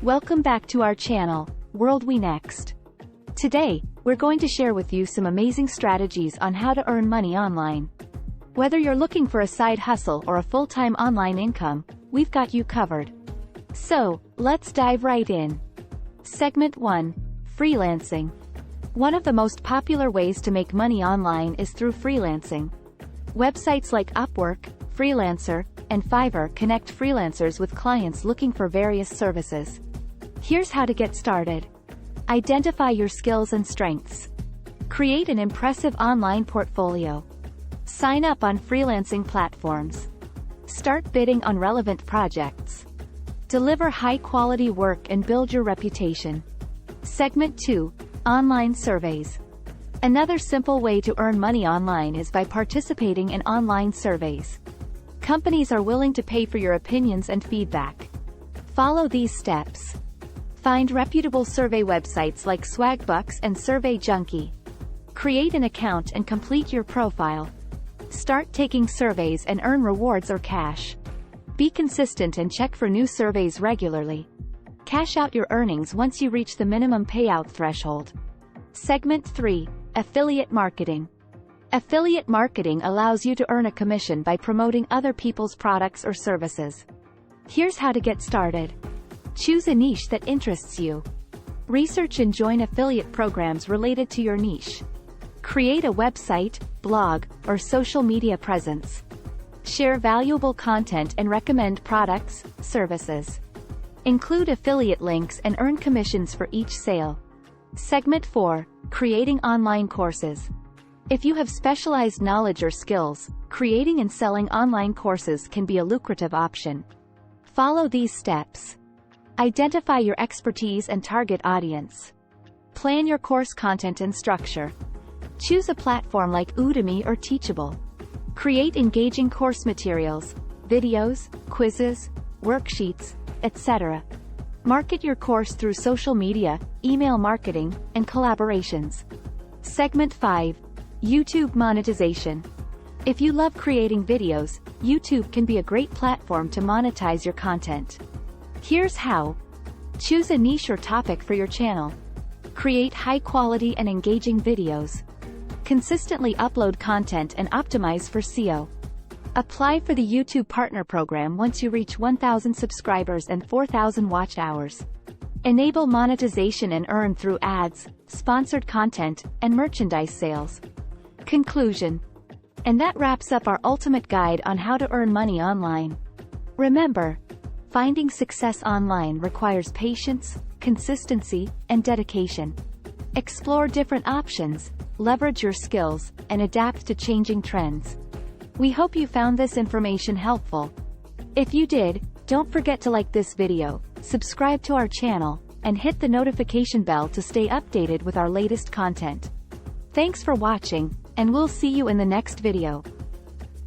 Welcome back to our channel, worldwenext. Today, we're going to share with you some amazing strategies on how to earn money online. Whether you're looking for a side hustle or a full-time online income, we've got you covered. So, let's dive right in. Segment 1. Freelancing. One of the most popular ways to make money online is through freelancing. Websites like Upwork, Freelancer, and Fiverr connect freelancers with clients looking for various services. Here's how to get started. Identify your skills and strengths. Create an impressive online portfolio. Sign up on freelancing platforms. Start bidding on relevant projects. Deliver high-quality work and build your reputation. Segment 2. Online surveys. Another simple way to earn money online is by participating in online surveys. Companies are willing to pay for your opinions and feedback. Follow these steps. Find reputable survey websites like Swagbucks and Survey Junkie. Create an account and complete your profile. Start taking surveys and earn rewards or cash. Be consistent and check for new surveys regularly. Cash out your earnings once you reach the minimum payout threshold. Segment 3. Affiliate marketing. Affiliate marketing allows you to earn a commission by promoting other people's products or services. Here's how to get started. Choose a niche that interests you. Research and join affiliate programs related to your niche. Create a website, blog, or social media presence. Share valuable content and recommend products, services. Include affiliate links and earn commissions for each sale. Segment 4. Creating online courses. If you have specialized knowledge or skills, creating and selling online courses can be a lucrative option. Follow these steps. Identify your expertise and target audience. Plan your course content and structure. Choose a platform like Udemy or Teachable. Create engaging course materials, videos, quizzes, worksheets, etc. Market your course through social media, email marketing, and collaborations. Segment 5. YouTube monetization. If you love creating videos, YouTube can be a great platform to monetize your content. Here's how. Choose a niche or topic for your channel. Create high-quality and engaging videos. Consistently upload content and optimize for SEO. Apply for the YouTube Partner Program once you reach 1,000 subscribers and 4,000 watch hours. Enable monetization and earn through ads, sponsored content, and merchandise sales. Conclusion. And that wraps up our ultimate guide on how to earn money online. Remember, finding success online requires patience, consistency, and dedication. Explore different options, leverage your skills, and adapt to changing trends. We hope you found this information helpful. If you did, don't forget to like this video, subscribe to our channel, and hit the notification bell to stay updated with our latest content. Thanks for watching, and we'll see you in the next video.